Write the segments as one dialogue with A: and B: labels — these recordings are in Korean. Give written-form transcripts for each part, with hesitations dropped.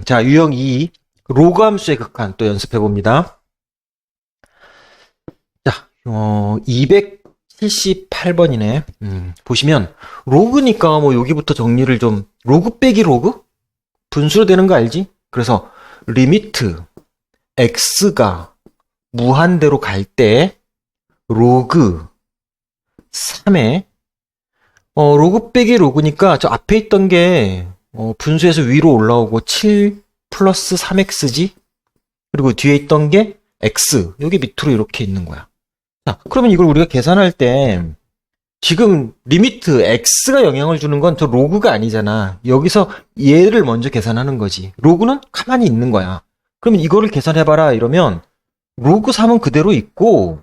A: 자, 유형 2, 로그 함수의 극한 또 연습해 봅니다. 자, 278번이네. 보시면, 로그니까 뭐 여기부터 정리를 좀, 로그 빼기 로그? 분수로 되는 거 알지? 그래서, 리미트, x가 무한대로 갈 때, 로그 3에, 로그 빼기 로그니까 저 앞에 있던 게, 분수에서 위로 올라오고 7 플러스 3x지? 그리고 뒤에 있던 게 x. 여기 밑으로 이렇게 있는 거야. 자, 그러면 이걸 우리가 계산할 때 지금 리미트 x가 영향을 주는 건 저 로그가 아니잖아. 여기서 얘를 먼저 계산하는 거지. 로그는 가만히 있는 거야. 그러면 이거를 계산해봐라 이러면 로그 3은 그대로 있고,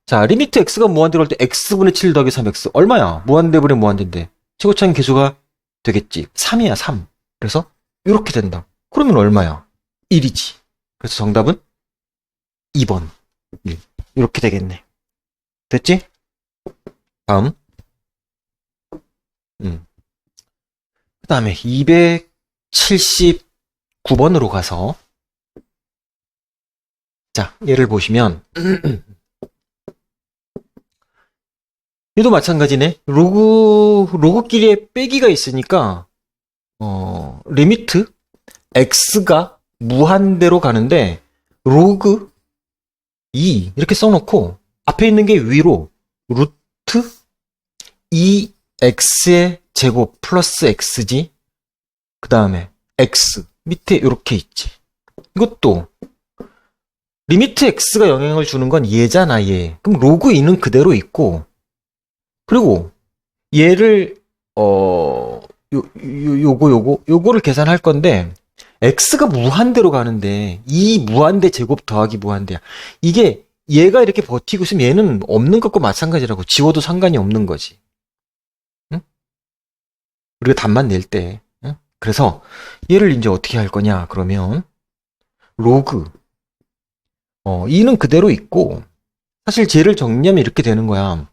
A: 자, 리미트 x가 무한대로 할 때 x분의 7 더하기 3x 얼마야? 무한대분의 무한대인데 최고차항 계수가 되겠지. 3이야 3. 그래서 이렇게 된다. 그러면 얼마야? 1이지. 그래서 정답은 2번. 1. 이렇게 되겠네. 됐지? 다음. 그 다음에 279번으로 가서, 자, 얘를 보시면 얘도 마찬가지네. 로그끼리의 빼기가 있으니까 리미트 x가 무한대로 가는데 로그 2 이렇게 써놓고 앞에 있는 게 위로 루트 2x의 제곱 플러스 x지. 그 다음에 x 밑에 이렇게 있지. 이것도 리미트 x가 영향을 주는 건 얘잖아, 얘. 그럼 로그 2는 그대로 있고, 그리고 얘를 요거를 계산할 건데 x가 무한대로 가는데 이 무한대 제곱 더하기 무한대야. 이게 얘가 이렇게 버티고 있으면 얘는 없는 것과 마찬가지라고. 지워도 상관이 없는 거지. 응? 우리가 답만 낼 때. 응? 그래서 얘를 이제 어떻게 할 거냐 그러면 로그 2는 그대로 있고, 사실 쟤를 정리하면 이렇게 되는 거야.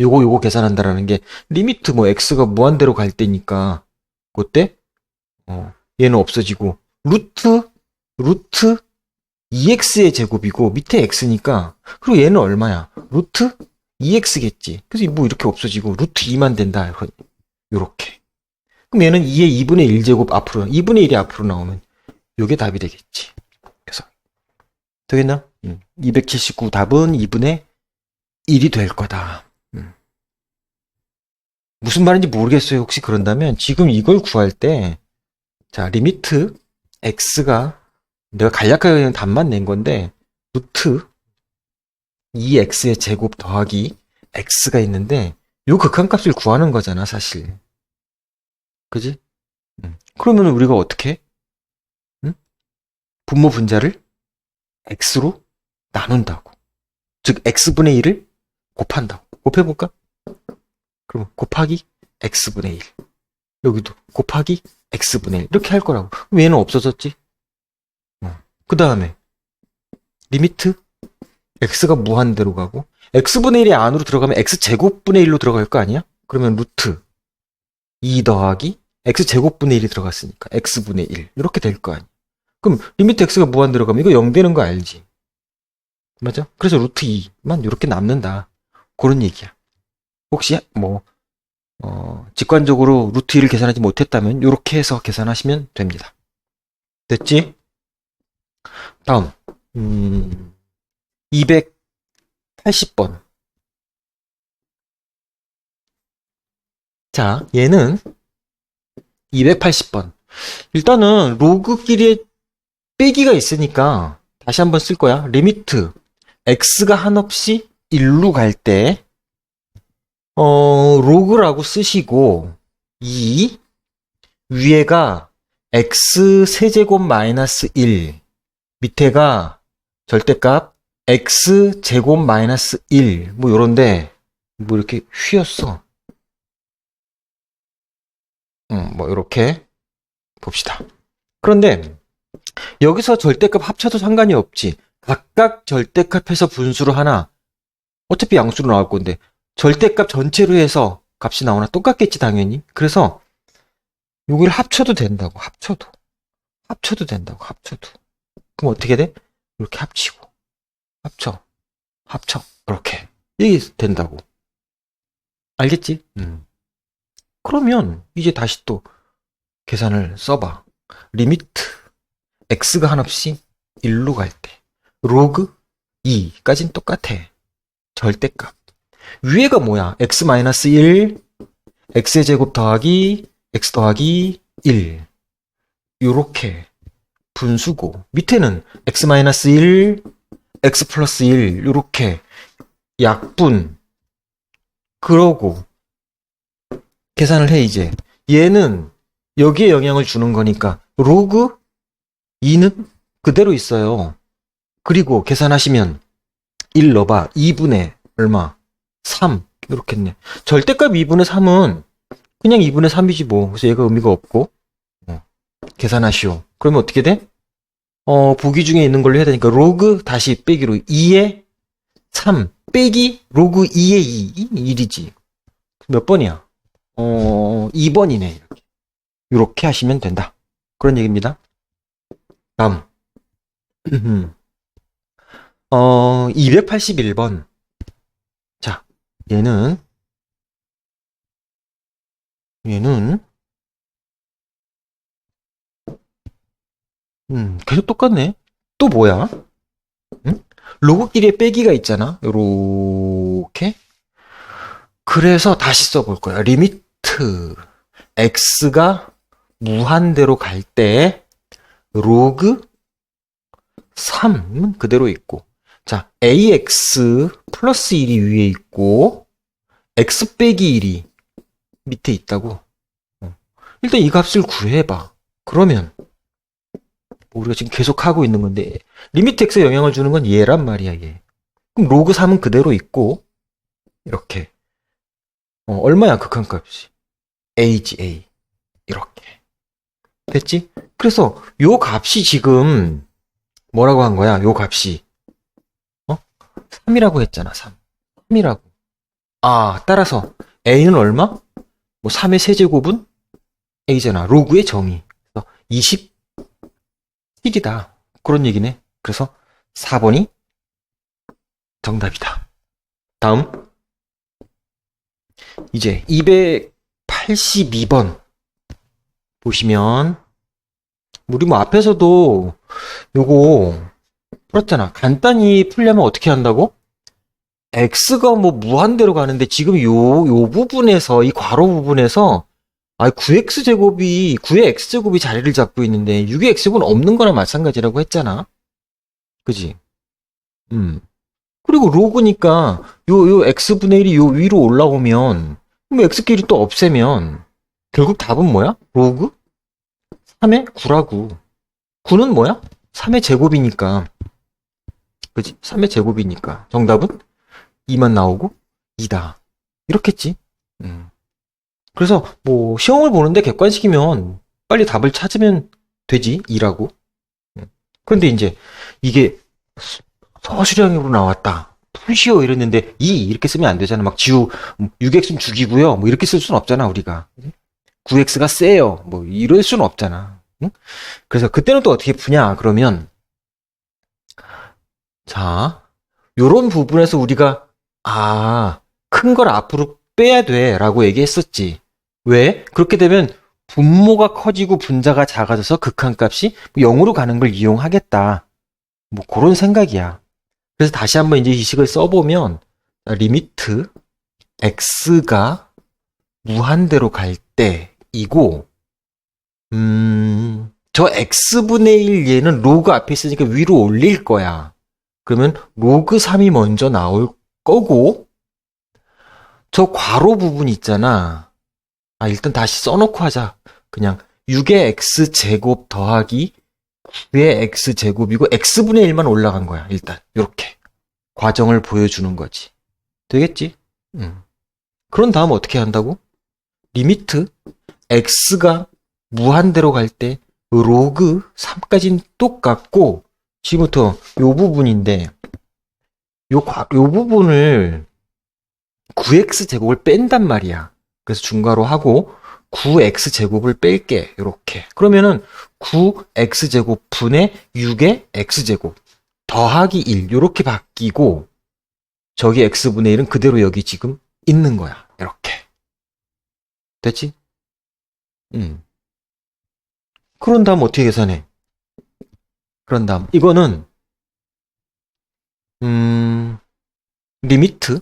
A: 요거 계산한다라는 게 리미트 뭐 x가 무한대로 갈 때니까 그때 얘는 없어지고 루트 2x의 제곱이고 밑에 x니까, 그리고 얘는 얼마야? 루트 2x겠지. 그래서 뭐 이렇게 없어지고 루트 2만 된다. 요렇게. 그럼 얘는 2의 2분의 1제곱 앞으로 2분의 1이 앞으로 나오면 요게 답이 되겠지. 그래서 되겠나? 279 답은 2분의 1이 될 거다. 무슨 말인지 모르겠어요. 혹시 그런다면 지금 이걸 구할 때, 자, 리미트 x가 내가 간략하게 그냥 답만 낸 건데 루트 2x의 제곱 더하기 x가 있는데 요 극한값을 구하는 거잖아, 사실. 그지? 그러면 우리가 어떻게? 분모 분자를 x로 나눈다고. 즉 x분의 1을 곱한다고. 곱해볼까? 그럼 곱하기 x분의 1. 여기도 곱하기 x분의 1. 이렇게 할 거라고. 그럼 얘는 없어졌지? 그 다음에 리미트 x가 무한대로 가고 x분의 1이 안으로 들어가면 x제곱분의 1로 들어갈 거 아니야? 그러면 루트 2 더하기 x제곱분의 1이 들어갔으니까 x분의 1 이렇게 될 거 아니야. 그럼 리미트 x가 무한대로 가면 이거 0 되는 거 알지? 맞아? 그래서 루트 2만 이렇게 남는다. 그런 얘기야. 혹시 뭐 직관적으로 루트 2를 계산하지 못했다면 이렇게 해서 계산하시면 됩니다. 됐지? 다음 280번. 자, 얘는 280번. 일단은 로그끼리의 빼기가 있으니까 다시 한번 쓸 거야. 리미트 x가 한없이 1로 갈 때 로그라고 쓰시고, 이 위에가 x 세제곱 마이너스 1, 밑에가 절대값 x 제곱 마이너스 1, 뭐 요런데 뭐 이렇게 휘었어. 뭐 이렇게 봅시다. 그런데 여기서 절대값 합쳐도 상관이 없지. 각각 절대값에서 분수로 하나, 어차피 양수로 나올 건데 절대값 전체로 해서 값이 나오나 똑같겠지 당연히. 그래서 여기를 합쳐도 된다고. 합쳐도. 합쳐도 된다고, 합쳐도. 그럼 어떻게 돼? 이렇게 합치고, 합쳐. 이렇게. 이게 된다고. 알겠지? 그러면 이제 다시 또 계산을 써봐. 리미트 x가 한없이 1로 갈 때 로그 2까지는 똑같아. 절대값. 위에가 뭐야? x-1 x의 제곱 더하기 x 더하기 1 요렇게 분수고, 밑에는 x-1 x 플러스 1 요렇게 약분. 그러고 계산을 해. 이제 얘는 여기에 영향을 주는 거니까 로그 2는 그대로 있어요. 그리고 계산하시면 1 넣어봐. 2분의 얼마? 3 이렇게 했네. 절대값 2분의 3은 그냥 2분의 3이지 뭐. 그래서 얘가 의미가 없고. 계산하시오. 그러면 어떻게 돼? 보기 중에 있는 걸로 해야 되니까 로그 다시 빼기로 2에 3 빼기 로그 2에 2 1이지. 몇 번이야? 2번이네. 이렇게 하시면 된다. 그런 얘기입니다. 다음. 281번. 자, 얘는 계속 똑같네. 또 뭐야? 로그끼리의 빼기가 있잖아. 요렇게. 그래서 다시 써볼 거야. 리미트 x가 무한대로 갈 때 로그 3은 그대로 있고, 자, ax 플러스 1이 위에 있고 x 빼기 1이 밑에 있다고. 일단 이 값을 구해봐. 그러면 우리가 지금 계속 하고 있는 건데 리미트 x에 영향을 주는 건 얘란 말이야. 얘. 그럼 로그 3은 그대로 있고 이렇게 얼마야 극한값이? a지 a. 이렇게 됐지? 그래서 요 값이 지금 뭐라고 한 거야? 요 값이 3이라고 했잖아. 3이라고. 따라서 a는 얼마? 뭐 3의 세제곱은 a잖아. 로그의 정의. 그래서 27이다. 그런 얘기네. 그래서 4번이 정답이다. 다음. 이제 282번 보시면 우리 뭐 앞에서도 요거 풀었잖아. 간단히 풀려면 어떻게 한다고? x가 뭐 무한대로 가는데 지금 요 부분에서, 이 괄호 부분에서 9의 x제곱이 자리를 잡고 있는데 6의 x제곱은 없는 거나 마찬가지라고 했잖아. 그지? 그리고 로그니까 요 x분의 1이 요 위로 올라오면 뭐 x끼리 또 없애면 결국 답은 뭐야? 로그 3의 9라고. 9는 뭐야? 3의 제곱이니까. 그지? 3의 제곱이니까 정답은 2만 나오고 2다. 이렇겠지. 그래서 뭐 시험을 보는데 객관식이면 빨리 답을 찾으면 되지. 2라고. 그런데 이제 이게 서술형으로 나왔다. 푸시오 이랬는데 2 이렇게 쓰면 안 되잖아. 막 6x는 죽이고요. 뭐 이렇게 쓸 수는 없잖아, 우리가. 9x가 세요. 뭐 이럴 수는 없잖아. 응? 그래서 그때는 또 어떻게 푸냐? 그러면 자, 요런 부분에서 우리가 큰 걸 앞으로 빼야 돼라고 얘기했었지. 왜? 그렇게 되면 분모가 커지고 분자가 작아져서 극한값이 0으로 가는 걸 이용하겠다. 뭐 그런 생각이야. 그래서 다시 한번 이제 이 식을 써보면 리미트 x가 무한대로 갈 때이고, 저 x분의 1 얘는 로그 앞에 있으니까 위로 올릴 거야. 그러면 로그 3이 먼저 나올 거고, 저 괄호 부분 있잖아. 일단 다시 써놓고 하자. 그냥 6의 x제곱 더하기 9의 x제곱이고 x분의 1만 올라간 거야. 일단 이렇게 과정을 보여주는 거지. 되겠지? 그런 다음 어떻게 한다고? 리미트 x가 무한대로 갈 때 로그 3까지는 똑같고, 지금부터 요 부분인데 요 부분을 9x 제곱을 뺀단 말이야. 그래서 중괄호 하고 9x제곱을 뺄게. 요렇게. 그러면은 9x제곱 분의 6의 x제곱 더하기 1 요렇게 바뀌고 저기 x분의 1은 그대로 여기 지금 있는 거야. 이렇게. 됐지? 그런 다음 어떻게 계산해? 그런 다음 이거는 리미트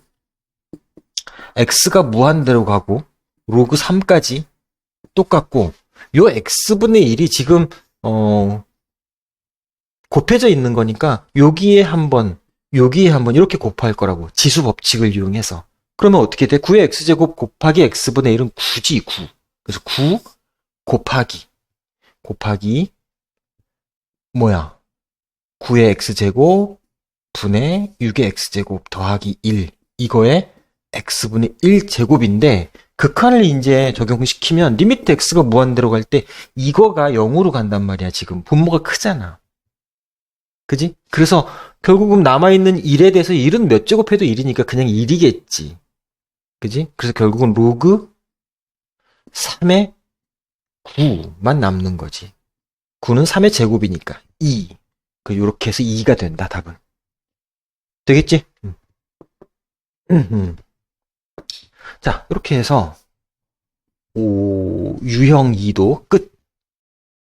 A: x가 무한대로 가고 로그 3까지 똑같고 요 x분의 1이 지금 곱해져 있는 거니까 여기에 한번 이렇게 곱할 거라고 지수 법칙을 이용해서 그러면 어떻게 돼? 9의 x제곱 곱하기 x분의 1은 9지 9 그래서 9 곱하기 뭐야 9의 x제곱 분의 6의 x제곱 더하기 1 이거에 x분의 1제곱인데 극한을 이제 적용시키면 리미트 x가 무한대로 갈 때 이거가 0으로 간단 말이야. 지금 분모가 크잖아. 그지? 그래서 결국은 남아있는 1에 대해서 1은 몇 제곱해도 1이니까 그냥 1이겠지. 그지? 그래서 결국은 로그 3의 9만 남는 거지. 9는 3의 제곱이니까 2. 요렇게 해서 2가 된다, 답은. 되겠지? 자, 이렇게 해서 유형 2도 끝.